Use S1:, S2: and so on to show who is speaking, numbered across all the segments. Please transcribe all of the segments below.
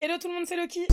S1: Hello tout le monde, c'est Loki.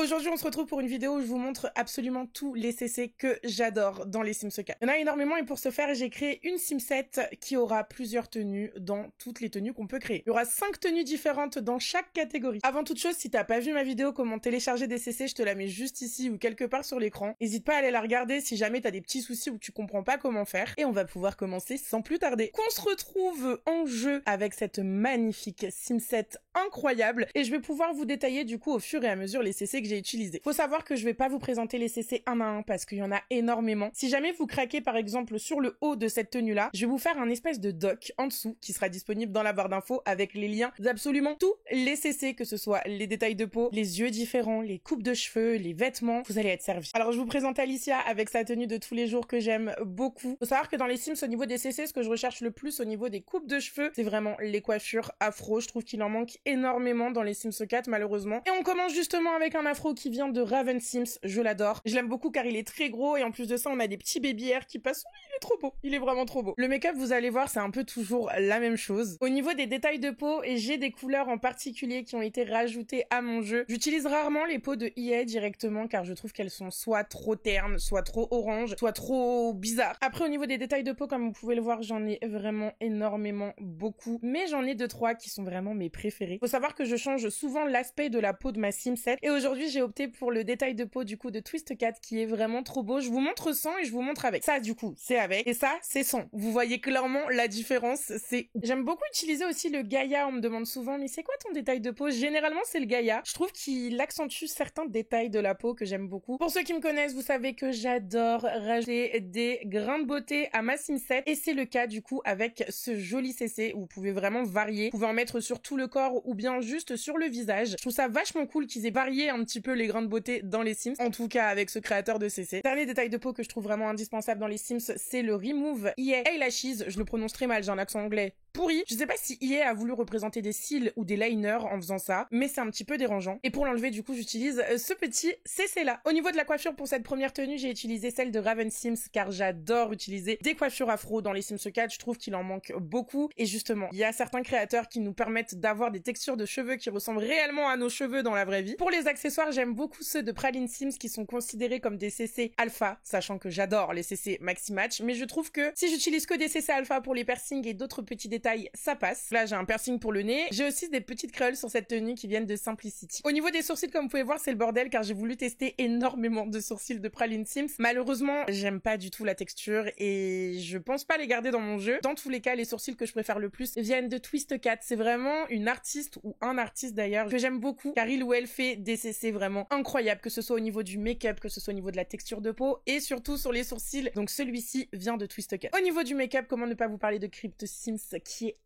S1: Aujourd'hui, on se retrouve pour une vidéo où je vous montre absolument tous les CC que j'adore dans les Sims 4. Il y en a énormément et pour ce faire, j'ai créé une Simset qui aura plusieurs tenues dans toutes les tenues qu'on peut créer. Il y aura 5 tenues différentes dans chaque catégorie. Avant toute chose, si t'as pas vu ma vidéo comment télécharger des CC, je te la mets juste ici ou quelque part sur l'écran. N'hésite pas à aller la regarder si jamais t'as des petits soucis ou tu comprends pas comment faire. Et on va pouvoir commencer sans plus tarder. Qu'on se retrouve en jeu avec cette magnifique Simset incroyable et je vais pouvoir vous détailler du coup au fur et à mesure les CC que j'ai utilisés. Faut savoir que je vais pas vous présenter les CC un à un parce qu'il y en a énormément. Si jamais vous craquez par exemple sur le haut de cette tenue là, je vais vous faire un espèce de doc en dessous qui sera disponible dans la barre d'infos avec les liens d'absolument tous les CC, que ce soit les détails de peau, les yeux différents, les coupes de cheveux, les vêtements, vous allez être servis. Alors je vous présente Alicia avec sa tenue de tous les jours que j'aime beaucoup. Faut savoir que dans les Sims au niveau des CC, ce que je recherche le plus au niveau des coupes de cheveux, c'est vraiment les coiffures afro. Je trouve qu'il en manque énormément dans les Sims 4 malheureusement. Et on commence justement avec un afro qui vient de Raven Sims, je l'adore. Je l'aime beaucoup car il est très gros et en plus de ça on a des petits baby hairs qui passent. Il est trop beau, il est vraiment trop beau. Le make-up, vous allez voir, c'est un peu toujours la même chose. Au niveau des détails de peau, j'ai des couleurs en particulier qui ont été rajoutées à mon jeu. J'utilise rarement les peaux de EA directement car je trouve qu'elles sont soit trop ternes, soit trop orange, soit trop bizarres. Après au niveau des détails de peau, comme vous pouvez le voir, j'en ai vraiment énormément beaucoup, mais j'en ai 2-3 qui sont vraiment mes préférés. Faut savoir que je change souvent l'aspect de la peau de ma Simset et aujourd'hui j'ai opté pour le détail de peau du coup de Twist Cat qui est vraiment trop beau. Je vous montre sans et je vous montre avec. Ça du coup c'est avec et ça c'est sans. Vous voyez clairement la différence, c'est... J'aime beaucoup utiliser aussi le Gaïa, on me demande souvent mais c'est quoi ton détail de peau? Généralement c'est le Gaïa. Je trouve qu'il accentue certains détails de la peau que j'aime beaucoup. Pour ceux qui me connaissent, vous savez que j'adore rajouter des grains de beauté à ma Simset et c'est le cas du coup avec ce joli CC où vous pouvez vraiment varier. Vous pouvez en mettre sur tout le corps ou bien juste sur le visage. Je trouve ça vachement cool qu'ils aient varié un petit peu les grains de beauté dans les Sims, en tout cas avec ce créateur de CC. Dernier détail de peau que je trouve vraiment indispensable dans les Sims, c'est le Remove EA Eyelashes. Je le prononce très mal, j'ai un accent anglais pourri. Je sais pas si EA a voulu représenter des cils ou des liners en faisant ça, mais c'est un petit peu dérangeant. Et pour l'enlever, du coup, j'utilise ce petit CC là. Au niveau de la coiffure, pour cette première tenue, j'ai utilisé celle de Raven Sims car j'adore utiliser des coiffures afro dans les Sims 4. Je trouve qu'il en manque beaucoup. Et justement, il y a certains créateurs qui nous permettent d'avoir des textures de cheveux qui ressemblent réellement à nos cheveux dans la vraie vie. Pour les accessoires, j'aime beaucoup ceux de Praline Sims qui sont considérés comme des CC alpha, sachant que j'adore les CC maxi match, mais je trouve que si j'utilise que des CC alpha pour les piercings et d'autres petits détails, ça passe. Là, j'ai un piercing pour le nez. J'ai aussi des petites créoles sur cette tenue qui viennent de Simplicity. Au niveau des sourcils, comme vous pouvez voir, c'est le bordel car j'ai voulu tester énormément de sourcils de Praline Sims. Malheureusement, j'aime pas du tout la texture et je pense pas les garder dans mon jeu. Dans tous les cas, les sourcils que je préfère le plus viennent de Twist Cat. C'est vraiment une artiste ou un artiste d'ailleurs que j'aime beaucoup car il ou elle fait des CC vraiment incroyables, que ce soit au niveau du make-up, que ce soit au niveau de la texture de peau et surtout sur les sourcils. Donc celui-ci vient de Twist Cat. Au niveau du make-up, comment ne pas vous parler de Crypt Sims qui est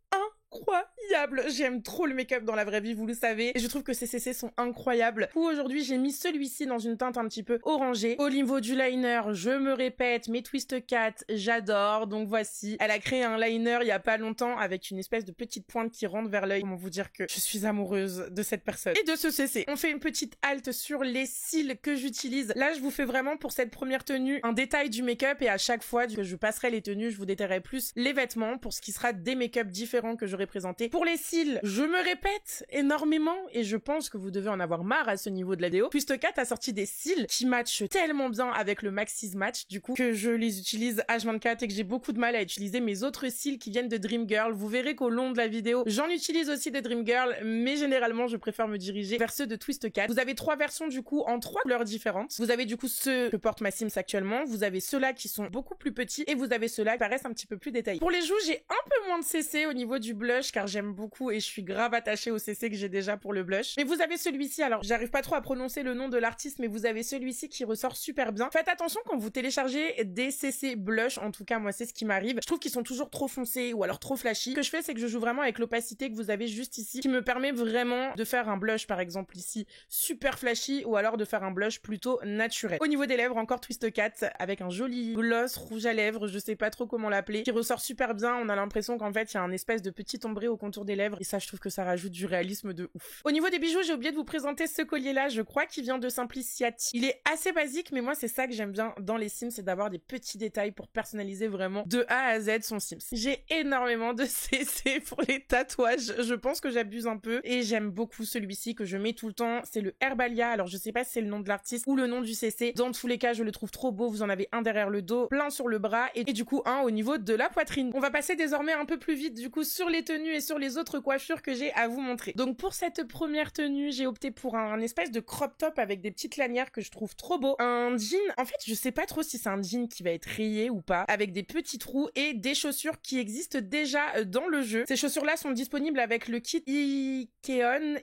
S1: incroyable. J'aime trop le make-up dans la vraie vie, vous le savez. Et je trouve que ces CC sont incroyables. Pour aujourd'hui, j'ai mis celui-ci dans une teinte un petit peu orangée. Au niveau du liner, je me répète, mes Twist Cat, j'adore. Donc voici. Elle a créé un liner il y a pas longtemps avec une espèce de petite pointe qui rentre vers l'œil. Comment vous dire que je suis amoureuse de cette personne et de ce CC. On fait une petite halte sur les cils que j'utilise. Là, je vous fais vraiment pour cette première tenue un détail du make-up et à chaque fois que je passerai les tenues, je vous détaillerai plus les vêtements pour ce qui sera des make-up différents que j'aurai présenté. Pour les cils, je me répète énormément et je pense que vous devez en avoir marre à ce niveau de la vidéo. Twist Cat a sorti des cils qui matchent tellement bien avec le Maxis Match du coup que je les utilise H24 et que j'ai beaucoup de mal à utiliser mes autres cils qui viennent de Dream Girl. Vous verrez qu'au long de la vidéo, j'en utilise aussi de Dream Girl, mais généralement je préfère me diriger vers ceux de Twist Cat. Vous avez 3 versions du coup en 3 couleurs différentes. Vous avez du coup ceux que porte ma Sims actuellement, vous avez ceux-là qui sont beaucoup plus petits et vous avez ceux-là qui paraissent un petit peu plus détaillés. Pour les joues, j'ai un peu moins de CC au niveau du blush car j'aime beaucoup et je suis grave attachée au CC que j'ai déjà pour le blush. Mais vous avez celui-ci, alors j'arrive pas trop à prononcer le nom de l'artiste, mais vous avez celui-ci qui ressort super bien. Faites attention quand vous téléchargez des CC blush, en tout cas moi c'est ce qui m'arrive. Je trouve qu'ils sont toujours trop foncés ou alors trop flashy. Ce que je fais, c'est que je joue vraiment avec l'opacité que vous avez juste ici, qui me permet vraiment de faire un blush par exemple ici super flashy ou alors de faire un blush plutôt naturel. Au niveau des lèvres, encore Twist Cat avec un joli gloss rouge à lèvres, je sais pas trop comment l'appeler, qui ressort super bien. On a l'impression qu'en fait il y a un espèce de petit ombré au contour contour des lèvres et ça je trouve que ça rajoute du réalisme de ouf. Au niveau des bijoux, j'ai oublié de vous présenter ce collier là, je crois qu'il vient de Simpliciati. Il est assez basique mais moi c'est ça que j'aime bien dans les Sims, c'est d'avoir des petits détails pour personnaliser vraiment de A à Z son Sims. J'ai énormément de CC pour les tatouages, je pense que j'abuse un peu et j'aime beaucoup celui-ci que je mets tout le temps, c'est le Herbalia. Alors je sais pas si c'est le nom de l'artiste ou le nom du CC, dans tous les cas je le trouve trop beau, vous en avez un derrière le dos, plein sur le bras et du coup un au niveau de la poitrine. On va passer désormais un peu plus vite du coup sur les tenues et sur les autres coiffures que j'ai à vous montrer. Donc pour cette première tenue, j'ai opté pour un espèce de crop top avec des petites lanières que je trouve trop beau. Un jean, en fait je sais pas trop si c'est un jean qui va être rayé ou pas, avec des petits trous et des chaussures qui existent déjà dans le jeu. Ces chaussures là sont disponibles avec le kit Icheon.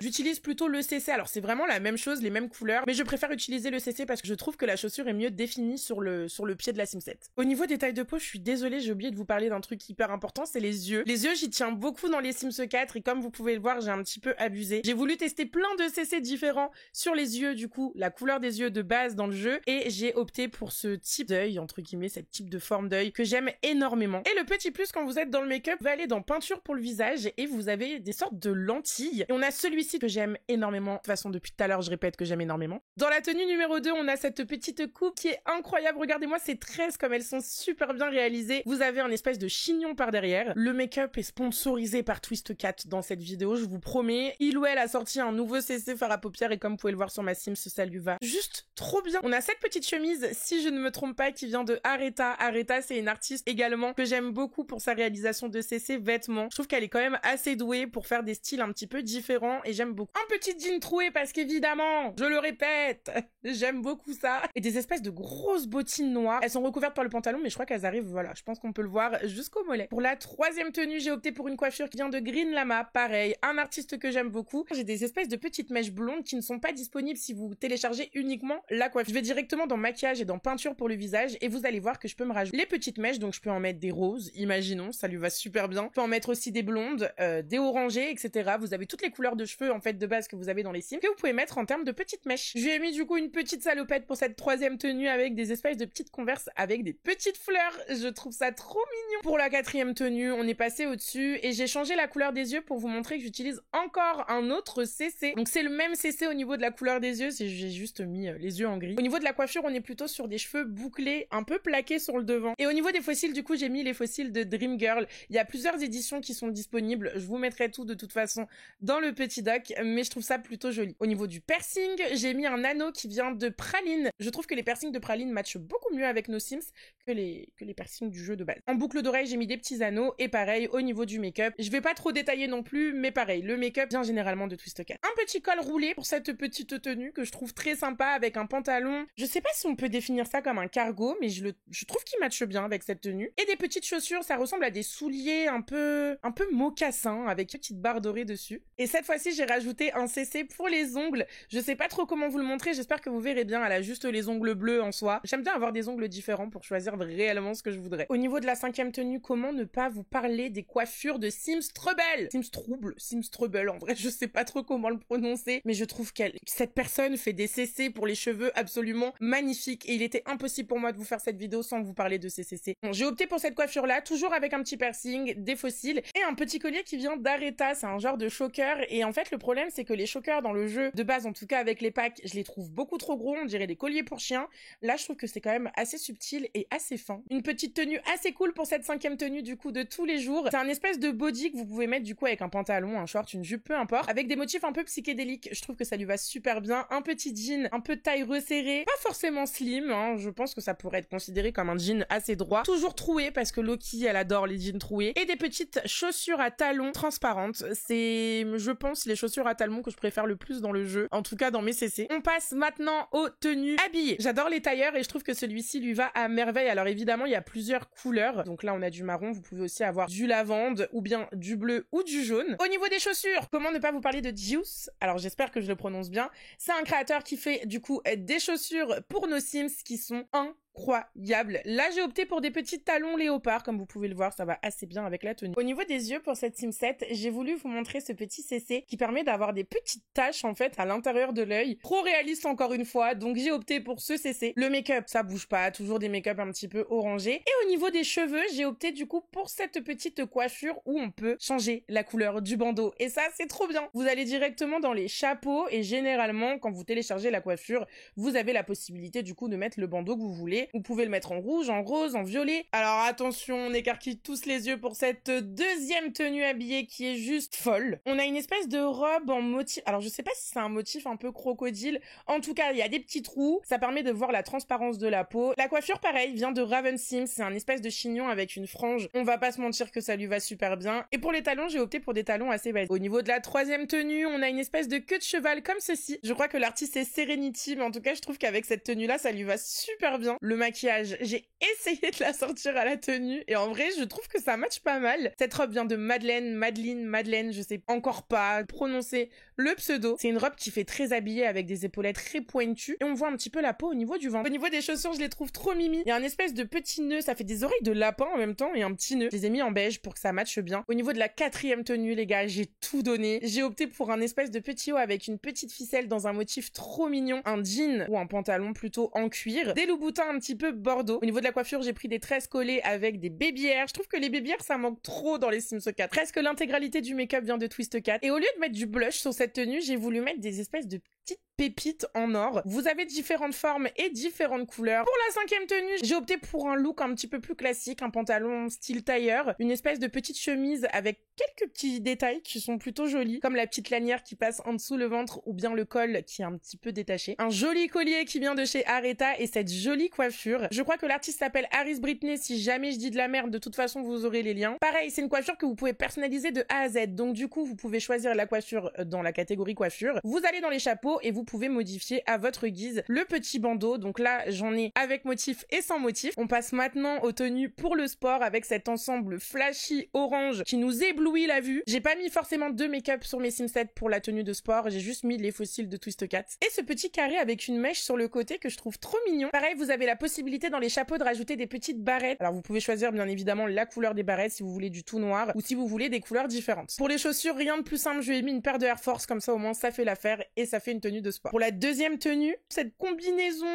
S1: J'utilise plutôt le CC, alors c'est vraiment la même chose, les mêmes couleurs, mais je préfère utiliser le CC parce que je trouve que la chaussure est mieux définie sur le pied de la Sim7. Au niveau des tailles de peau, je suis désolée, j'ai oublié de vous parler d'un truc hyper important, c'est les yeux. Les yeux, j'y tiens beaucoup dans les Sims 4 et comme vous pouvez le voir, j'ai un petit peu abusé. J'ai voulu tester plein de CC différents sur les yeux, du coup, la couleur des yeux de base dans le jeu, et j'ai opté pour ce type d'œil, entre guillemets, cette type de forme d'œil que j'aime énormément. Et le petit plus quand vous êtes dans le make-up, vous allez aller dans peinture pour le visage et vous avez des sortes de lentilles. Et on a celui-ci que j'aime énormément. De toute façon, depuis tout à l'heure, je répète que j'aime énormément. Dans la tenue numéro 2, on a cette petite coupe qui est incroyable. Regardez-moi ces tresses comme elles sont super bien réalisées. Vous avez un espèce de chignon par derrière. Le make-up est sponsorisé par Twist4 dans cette vidéo, je vous promets. Il ou elle a sorti un nouveau CC fard à paupières et comme vous pouvez le voir sur ma Sims, ça lui va juste trop bien. On a cette petite chemise, si je ne me trompe pas, qui vient de Areta. Areta, c'est une artiste également que j'aime beaucoup pour sa réalisation de CC vêtements. Je trouve qu'elle est quand même assez douée pour faire des styles un petit peu différents et j'aime beaucoup. Un petit jean troué parce qu'évidemment, je le répète, j'aime beaucoup ça. Et des espèces de grosses bottines noires. Elles sont recouvertes par le pantalon mais je crois qu'elles arrivent, voilà, je pense qu'on peut le voir jusqu'au mollet. Pour la troisième tenue, j'ai opté pour une coiffure qui vient de Green Lama. Pareil, un artiste que j'aime beaucoup. J'ai des espèces de petites mèches blondes qui ne sont pas disponibles si vous téléchargez uniquement la coiffure. Je vais directement dans maquillage et dans peinture pour le visage et vous allez voir que je peux me rajouter les petites mèches, donc je peux en mettre des roses, imaginons, ça lui va super bien. Je peux en mettre aussi des blondes, des orangées, etc. Vous avez toutes les couleurs de cheveux en fait de base que vous avez dans les Sims que vous pouvez mettre en termes de petites mèches. Je lui ai mis du coup une petite salopette pour cette troisième tenue avec des espèces de petites converses avec des petites fleurs. Je trouve ça trop mignon. Pour la quatrième tenue, on est passé au-dessus et j'ai changé la couleur des yeux pour vous montrer que j'utilise encore un autre CC. Donc c'est le même CC au niveau de la couleur des yeux, c'est j'ai juste mis les yeux en gris. Au niveau de la coiffure, on est plutôt sur des cheveux bouclés, un peu plaqués sur le devant. Et au niveau des fossiles, du coup, j'ai mis les fossiles de Dream Girl. Il y a plusieurs éditions qui sont disponibles. Je vous mettrai tout de toute façon dans le petit doc, mais je trouve ça plutôt joli. Au niveau du piercing, j'ai mis un anneau qui vient de Praline. Je trouve que les piercings de Praline matchent beaucoup mieux avec nos Sims que les piercings du jeu de base. En boucle d'oreille, j'ai mis des petits anneaux et pareil au niveau du make-up. Je vais pas trop détailler non plus, mais pareil, le make-up vient généralement de Twist4. Un petit col roulé pour cette petite tenue que je trouve très sympa avec un pantalon. Je sais pas si on peut définir ça comme un cargo, mais je trouve qu'il matche bien avec cette tenue. Et des petites chaussures, ça ressemble à des souliers un peu mocassins avec une petite barre dorée dessus. Et cette fois-ci, j'ai rajouté un CC pour les ongles. Je sais pas trop comment vous le montrer, j'espère que vous verrez bien. Elle a juste les ongles bleus en soi. J'aime bien avoir des ongles différents pour choisir réellement ce que je voudrais. Au niveau de la cinquième tenue, comment ne pas vous parler des coiffures de Sims Trouble? Sims Trouble, en vrai, je sais pas trop comment le prononcer, mais je trouve cette personne fait des CC pour les cheveux absolument magnifiques et il était impossible pour moi de vous faire cette vidéo sans vous parler de ces CC. Bon, j'ai opté pour cette coiffure-là, toujours avec un petit piercing, des fossiles et un petit collier qui vient d'Areta. C'est un genre de choker et en fait, le problème, c'est que les chokers dans le jeu, de base, en tout cas avec les packs, je les trouve beaucoup trop gros, on dirait des colliers pour chiens. Là, je trouve que c'est quand même assez subtil et assez fin. Une petite tenue assez cool pour cette cinquième tenue du coup de tous les jours. C'est un espèce de body que vous pouvez mettre du coup avec un pantalon, un short, une jupe, peu importe, avec des motifs un peu psychédéliques. Je trouve que ça lui va super bien. Un petit jean, un peu de taille resserrée, pas forcément slim, hein. Je pense que ça pourrait être considéré comme un jean assez droit, toujours troué parce que Loki elle adore les jeans troués, et des petites chaussures à talons transparentes. C'est, je pense, les chaussures à talons que je préfère le plus dans le jeu, en tout cas dans mes CC. On passe maintenant aux tenues habillées. J'adore les tailleurs et je trouve que celui-ci lui va à merveille. Alors évidemment, il y a plusieurs couleurs. Donc là, on a du marron, vous pouvez aussi avoir du lavande ou bien du bleu ou du jaune. Au niveau des chaussures, comment ne pas vous parler de Juice? Alors j'espère que je le prononce bien. C'est un créateur qui fait du coup des chaussures pour nos Sims qui sont incroyable. Là, j'ai opté pour des petits talons léopard, comme vous pouvez le voir, ça va assez bien avec la tenue. Au niveau des yeux, pour cette sim set, j'ai voulu vous montrer ce petit CC qui permet d'avoir des petites taches, en fait, à l'intérieur de l'œil. Trop réaliste, encore une fois, donc j'ai opté pour ce CC. Le make-up, ça bouge pas, toujours des make-up un petit peu orangés. Et au niveau des cheveux, j'ai opté du coup pour cette petite coiffure où on peut changer la couleur du bandeau. Et ça, c'est trop bien. Vous allez directement dans les chapeaux et généralement, quand vous téléchargez la coiffure, vous avez la possibilité du coup de mettre le bandeau que vous voulez. Vous pouvez le mettre en rouge, en rose, en violet. Alors attention, on écarquille tous les yeux pour cette deuxième tenue habillée qui est juste folle. On a une espèce de robe en motif. Alors je sais pas si c'est un motif un peu crocodile. En tout cas, il y a des petits trous. Ça permet de voir la transparence de la peau. La coiffure, pareil, vient de Raven Sims. C'est un espèce de chignon avec une frange. On va pas se mentir que ça lui va super bien. Et pour les talons, j'ai opté pour des talons assez basiques. Au niveau de la troisième tenue, on a une espèce de queue de cheval comme ceci. Je crois que l'artiste est Serenity, mais en tout cas, je trouve qu'avec cette tenue-là, ça lui va super bien. Le maquillage, j'ai essayé de la sortir à la tenue et en vrai, je trouve que ça match pas mal. Cette robe vient de Madeleine, je sais encore pas prononcer le pseudo. C'est une robe qui fait très habillée avec des épaulettes très pointues et on voit un petit peu la peau au niveau du ventre. Au niveau des chaussures, je les trouve trop mimi. Il y a un espèce de petit nœud, ça fait des oreilles de lapin en même temps et un petit nœud. Je les ai mis en beige pour que ça matche bien. Au niveau de la quatrième tenue, les gars, j'ai tout donné. J'ai opté pour un espèce de petit haut avec une petite ficelle dans un motif trop mignon, un jean ou un pantalon plutôt en cuir, des loups-boutins un petit peu bordeaux. Au niveau de la coiffure, j'ai pris des tresses collées avec des baby hairs. Je trouve que les baby hairs, ça manque trop dans les Sims 4. Presque l'intégralité du make-up vient de Twist 4. Et au lieu de mettre du blush sur cette tenue, j'ai voulu mettre des espèces de petites pépites en or. Vous avez différentes formes et différentes couleurs. Pour la cinquième tenue, j'ai opté pour un look un petit peu plus classique, un pantalon style tailleur, une espèce de petite chemise avec quelques petits détails qui sont plutôt jolis, comme la petite lanière qui passe en dessous le ventre ou bien le col qui est un petit peu détaché. Un joli collier qui vient de chez Areta et cette jolie coiffure. Je crois que l'artiste s'appelle Harris Britney. Si jamais je dis de la merde, de toute façon, vous aurez les liens. Pareil, c'est une coiffure que vous pouvez personnaliser de A à Z. Donc du coup, vous pouvez choisir la coiffure dans la catégorie coiffure. Vous allez dans les chapeaux et vous pouvez modifier à votre guise le petit bandeau. Donc là, j'en ai avec motif et sans motif. On passe maintenant aux tenues pour le sport avec cet ensemble flashy orange qui nous éblouit la vue. J'ai pas mis forcément de make-up sur mes Sims7 pour la tenue de sport. J'ai juste mis les fossiles de Twist 4. Et ce petit carré avec une mèche sur le côté que je trouve trop mignon. Pareil, vous avez la possibilité dans les chapeaux de rajouter des petites barrettes. Alors vous pouvez choisir bien évidemment la couleur des barrettes si vous voulez du tout noir ou si vous voulez des couleurs différentes. Pour les chaussures, rien de plus simple. Je lui ai mis une paire de Air Force comme ça au moins ça fait l'affaire et ça fait une tenue de sport. Pour la deuxième tenue, cette combinaison,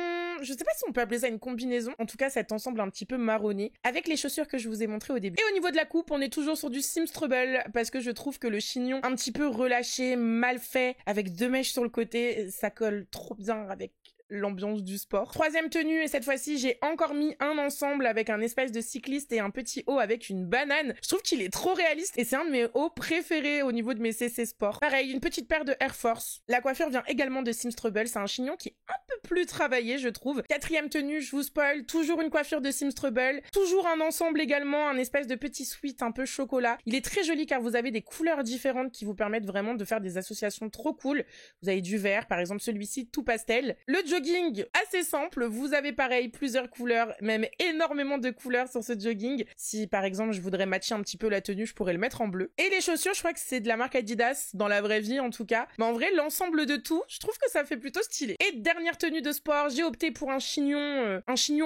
S1: je sais pas si on peut appeler ça une combinaison, en tout cas cet ensemble un petit peu marronné, avec les chaussures que je vous ai montrées au début. Et au niveau de la coupe, on est toujours sur du Sims Trouble, parce que je trouve que le chignon un petit peu relâché, mal fait, avec deux mèches sur le côté, ça colle trop bien avec l'ambiance du sport. Troisième tenue, et cette fois-ci, j'ai encore mis un ensemble avec un espèce de cycliste et un petit haut avec une banane. Je trouve qu'il est trop réaliste et c'est un de mes hauts préférés au niveau de mes CC sport. Pareil, une petite paire de Air Force. La coiffure vient également de Sims Trouble. C'est un chignon qui est un peu plus travaillé, je trouve. Quatrième tenue, je vous spoil, toujours une coiffure de Sims Trouble. Toujours un ensemble également, un espèce de petit sweat un peu chocolat. Il est très joli car vous avez des couleurs différentes qui vous permettent vraiment de faire des associations trop cool. Vous avez du vert, par exemple celui-ci, tout pastel. Le jogging, assez simple, vous avez pareil plusieurs couleurs, même énormément de couleurs sur ce jogging. Si par exemple je voudrais matcher un petit peu la tenue, je pourrais le mettre en bleu. Et les chaussures, je crois que c'est de la marque Adidas, dans la vraie vie en tout cas. Mais en vrai, l'ensemble de tout, je trouve que ça fait plutôt stylé. Et dernière tenue de sport, j'ai opté pour un chignon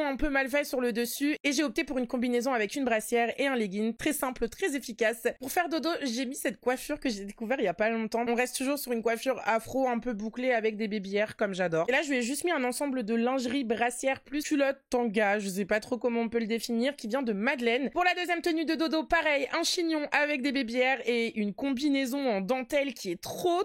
S1: un peu mal fait sur le dessus. Et j'ai opté pour une combinaison avec une brassière et un legging, très simple, très efficace. Pour faire dodo, j'ai mis cette coiffure que j'ai découvert il y a pas longtemps. On reste toujours sur une coiffure afro un peu bouclée avec des baby hairs comme j'adore. Et là, je lui ai juste mis un ensemble de lingerie brassière plus culotte tanga, je sais pas trop comment on peut le définir, qui vient de Madeleine. Pour la deuxième tenue de dodo, pareil, un chignon avec des baby hairs et une combinaison en dentelle qui est trop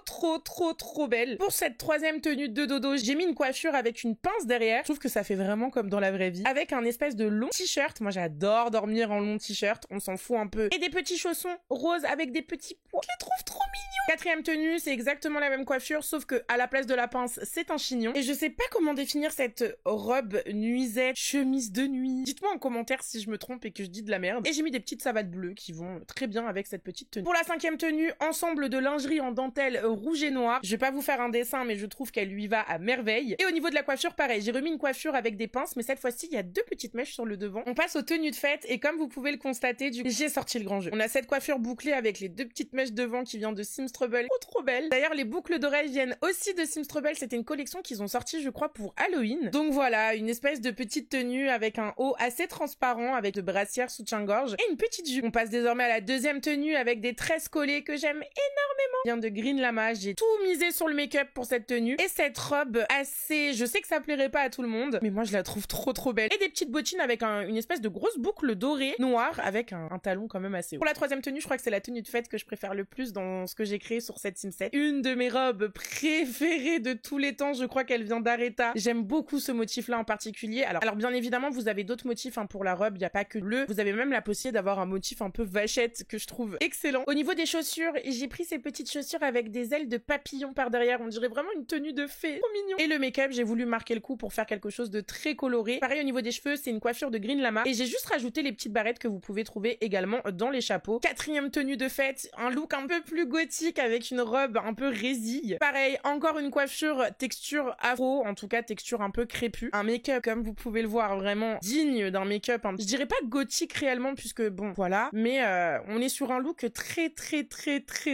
S1: belle. Pour cette troisième tenue de dodo, j'ai mis une coiffure avec une pince derrière. Je trouve que ça fait vraiment comme dans la vraie vie. Avec un espèce de long t-shirt. Moi, j'adore dormir en long t-shirt. On s'en fout un peu. Et des petits chaussons roses avec des petits pois. Je les trouve trop mignons. Quatrième tenue, c'est exactement la même coiffure, sauf que à la place de la pince, c'est un chignon. Et je sais pas comment définir cette robe nuisette, chemise de nuit. Dites-moi en commentaire si je me trompe et que je dis de la merde. Et j'ai mis des petites savates bleues qui vont très bien avec cette petite tenue. Pour la cinquième tenue, ensemble de lingerie en dentelle rouge et noir. Je vais pas vous faire un dessin, mais je trouve qu'elle lui va à merveille. Et au niveau de la coiffure, pareil, j'ai remis une coiffure avec des pinces, mais cette fois-ci, il y a deux petites mèches sur le devant. On passe aux tenues de fête et comme vous pouvez le constater, j'ai sorti le grand jeu. On a cette coiffure bouclée avec les deux petites mèches devant qui vient de Sims Trouble, trop belle. D'ailleurs, les boucles d'oreilles viennent aussi de Sims Trouble. C'était une collection qu'ils ont sortie, je crois, pour Halloween. Donc voilà, une espèce de petite tenue avec un haut assez transparent, avec de brassière, soutien-gorge et une petite jupe. On passe désormais à la deuxième tenue avec des tresses collées que j'aime énormément. Vient de Green Lama, j'ai tout misé sur le make-up pour cette tenue et cette robe assez, je sais que ça plairait pas à tout le monde, mais moi je la trouve trop belle. Et des petites bottines avec une espèce de grosse boucle dorée noire avec un talon quand même assez haut. Pour la troisième tenue, je crois que c'est la tenue de fête que je préfère le plus dans ce que j'ai créé sur cette Sim 7. Une de mes robes préférées de tous les temps, je crois qu'elle vient d'Areta. J'aime beaucoup ce motif là en particulier. Alors bien évidemment vous avez d'autres motifs pour la robe, il n'y a pas que le bleu. Vous avez même la possibilité d'avoir un motif un peu vachette que je trouve excellent. Au niveau des chaussures, j'ai pris ces petites chaussures avec des ailes de papillon par derrière. On dirait vraiment une tenue de fée. Trop mignon. Et le make-up, j'ai voulu marquer le coup pour faire quelque chose de très coloré. Pareil au niveau des cheveux, c'est une coiffure de Green Lama. Et j'ai juste rajouté les petites barrettes que vous pouvez trouver également dans les chapeaux. Quatrième tenue de fête, un look un peu plus gothique avec une robe un peu résille. Pareil, encore une coiffure texture afro, en tout cas texture un peu crépue. Un make-up, comme vous pouvez le voir, vraiment digne d'un make-up. Je dirais pas gothique réellement puisque bon, voilà. Mais on est sur un look très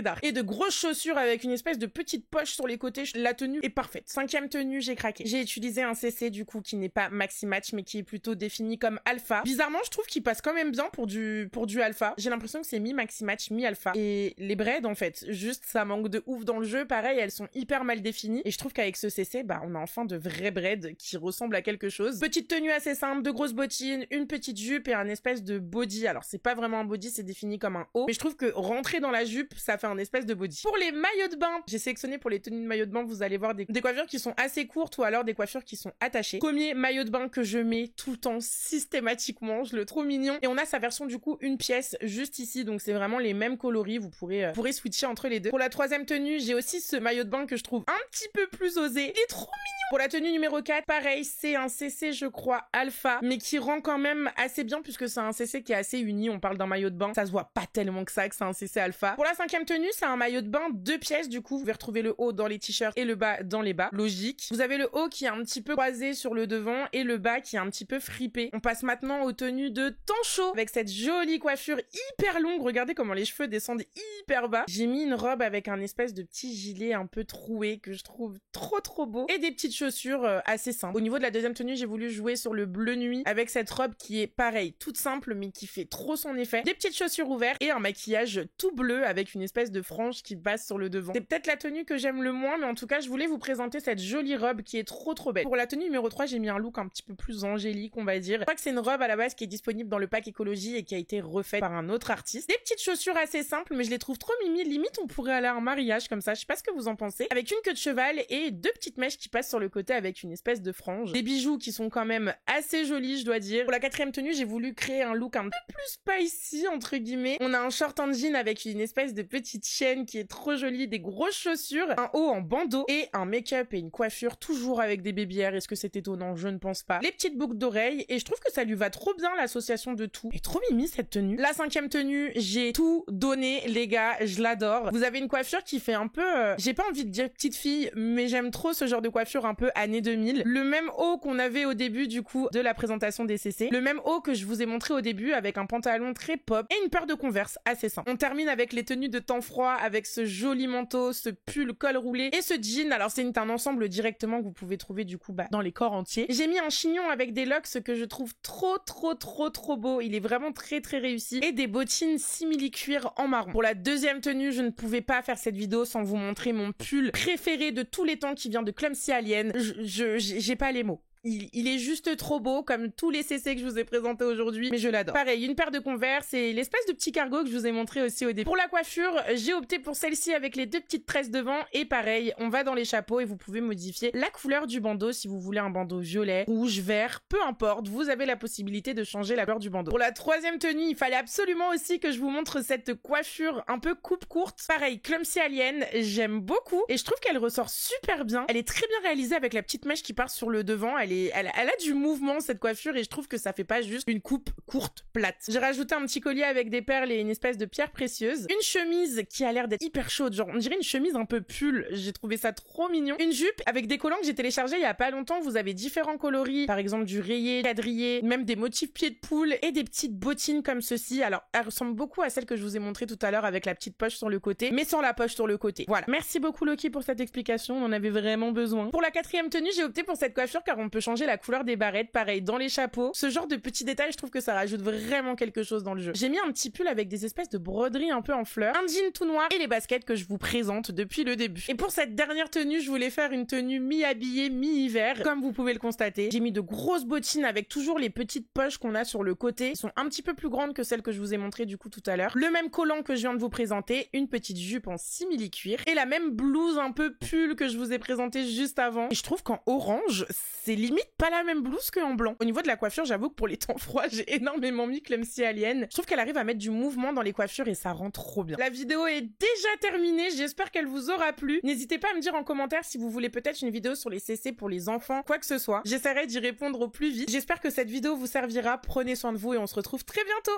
S1: dark. Et de grosses chaussures avec une espèce de petite poche sur les côtés. La tenue est parfaite. Cinquième tenue, j'ai craqué. J'ai utilisé un CC du coup qui n'est pas maxi match mais qui est plutôt défini comme alpha. Bizarrement, je trouve qu'il passe quand même bien pour du alpha. J'ai l'impression que c'est mi maxi match, mi alpha. Et les braids en fait, juste ça manque de ouf dans le jeu. Pareil, elles sont hyper mal définies. Et je trouve qu'avec ce CC, on a enfin de vrais braids qui ressemblent à quelque chose. Petite tenue assez simple, de grosses bottines, une petite jupe et un espèce de body. Alors c'est pas vraiment un body, c'est défini comme un haut. Mais je trouve que rentrer dans la jupe, ça fait un espèce de body. Pour les maillots de bain, j'ai sélectionné pour les tenues de maillot de bain, vous allez voir des coiffures qui sont assez courtes ou alors des coiffures qui sont attachées. Premier maillot de bain que je mets tout le temps systématiquement, je le trouve mignon. Et on a sa version du coup une pièce juste ici, donc c'est vraiment les mêmes coloris, vous pourrez switcher entre les deux. Pour la troisième tenue, j'ai aussi ce maillot de bain que je trouve un petit peu plus osé. Il est trop mignon. Pour la tenue numéro 4, pareil, c'est un CC je crois alpha, mais qui rend quand même assez bien puisque c'est un CC qui est assez uni, on parle d'un maillot de bain, ça se voit pas tellement que ça que c'est un CC alpha. Pour la cinquième tenue, c'est un maillot de bain 2 pièces du coup, vous pouvez retrouver le haut dans les t-shirts et le bas dans les bas, logique. Vous avez le haut qui est un petit peu croisé sur le devant et le bas qui est un petit peu fripé. On passe maintenant aux tenues de temps chaud avec cette jolie coiffure hyper longue, regardez comment les cheveux descendent hyper bas. J'ai mis une robe avec un espèce de petit gilet un peu troué que je trouve trop beau et des petites chaussures assez simples. Au niveau de la deuxième tenue, j'ai voulu jouer sur le bleu nuit avec cette robe qui est pareil, toute simple mais qui fait trop son effet. Des petites chaussures ouvertes et un maquillage tout bleu avec une espèce de frange qui passe sur le devant. C'est peut-être la tenue que j'aime le moins, mais en tout cas, je voulais vous présenter cette jolie robe qui est trop belle. Pour la tenue numéro 3, j'ai mis un look un petit peu plus angélique, on va dire. Je crois que c'est une robe à la base qui est disponible dans le pack écologie et qui a été refaite par un autre artiste. Des petites chaussures assez simples, mais je les trouve trop mimi. Limite, on pourrait aller à un mariage comme ça. Je sais pas ce que vous en pensez. Avec une queue de cheval et 2 petites mèches qui passent sur le côté avec une espèce de frange. Des bijoux qui sont quand même assez jolis, je dois dire. Pour la quatrième tenue, j'ai voulu créer un look un peu plus spicy, entre guillemets. On a un short en jean avec une espèce de petite chaîne qui est trop jolie, des grosses chaussures, un haut en bandeau et un make-up et une coiffure toujours avec des baby hairs. Est-ce que c'est étonnant? Je ne pense pas. Les petites boucles d'oreilles et je trouve que ça lui va trop bien l'association de tout. Et trop mimi cette tenue. La cinquième tenue, j'ai tout donné les gars, je l'adore. Vous avez une coiffure qui fait un peu, j'ai pas envie de dire petite fille, mais j'aime trop ce genre de coiffure un peu années 2000. Le même haut qu'on avait au début du coup de la présentation des CC. Le même haut que je vous ai montré au début avec un pantalon très pop et une paire de Converse assez simple. On termine avec les tenues de temps froid avec ce joli manteau, ce pull col roulé et ce jean. Alors c'est un ensemble directement que vous pouvez trouver du coup dans les corps entiers. J'ai mis un chignon avec des locks que je trouve trop beau. Il est vraiment très réussi et des bottines simili-cuir en marron. Pour la deuxième tenue, je ne pouvais pas faire cette vidéo sans vous montrer mon pull préféré de tous les temps qui vient de Clumsy Alien. J'ai pas les mots. Il est juste trop beau, comme tous les CC que je vous ai présentés aujourd'hui, mais je l'adore. Pareil, une paire de Converse et l'espèce de petit cargo que je vous ai montré aussi au début. Pour la coiffure, j'ai opté pour celle-ci avec les 2 petites tresses devant et pareil, on va dans les chapeaux et vous pouvez modifier la couleur du bandeau si vous voulez un bandeau violet, rouge, vert, peu importe, vous avez la possibilité de changer la couleur du bandeau. Pour la troisième tenue, il fallait absolument aussi que je vous montre cette coiffure un peu coupe courte. Pareil, Clumsy Alien, j'aime beaucoup et je trouve qu'elle ressort super bien. Elle est très bien réalisée avec la petite mèche qui part sur le devant, elle elle a du mouvement cette coiffure et je trouve que ça fait pas juste une coupe courte, plate. J'ai rajouté un petit collier avec des perles et une espèce de pierre précieuse. Une chemise qui a l'air d'être hyper chaude, genre on dirait une chemise un peu pull. J'ai trouvé ça trop mignon. Une jupe avec des collants que j'ai téléchargés il y a pas longtemps. Vous avez différents coloris, par exemple du rayé, quadrillé, même des motifs pieds de poule et des petites bottines comme ceci. Alors elles ressemblent beaucoup à celles que je vous ai montrées tout à l'heure avec la petite poche sur le côté, mais sans la poche sur le côté. Voilà. Merci beaucoup Loki pour cette explication, on en avait vraiment besoin. Pour la 4e tenue, j'ai opté pour cette coiffure car on peut changer la couleur des barrettes, pareil dans les chapeaux. Ce genre de petits détails, je trouve que ça rajoute vraiment quelque chose dans le jeu. J'ai mis un petit pull avec des espèces de broderies un peu en fleurs, un jean tout noir et les baskets que je vous présente depuis le début. Et pour cette dernière tenue, je voulais faire une tenue mi-habillée, mi-hiver, comme vous pouvez le constater. J'ai mis de grosses bottines avec toujours les petites poches qu'on a sur le côté. Elles sont un petit peu plus grandes que celles que je vous ai montrées du coup tout à l'heure. Le même collant que je viens de vous présenter, une petite jupe en simili-cuir et la même blouse un peu pull que je vous ai présentée juste avant. Et je trouve qu'en orange, c'est limite pas la même blouse qu'en blanc. Au niveau de la coiffure, j'avoue que pour les temps froids, j'ai énormément mis Clumsy Alien. Je trouve qu'elle arrive à mettre du mouvement dans les coiffures et ça rend trop bien. La vidéo est déjà terminée, j'espère qu'elle vous aura plu. N'hésitez pas à me dire en commentaire si vous voulez peut-être une vidéo sur les CC pour les enfants, quoi que ce soit. J'essaierai d'y répondre au plus vite. J'espère que cette vidéo vous servira, prenez soin de vous et on se retrouve très bientôt.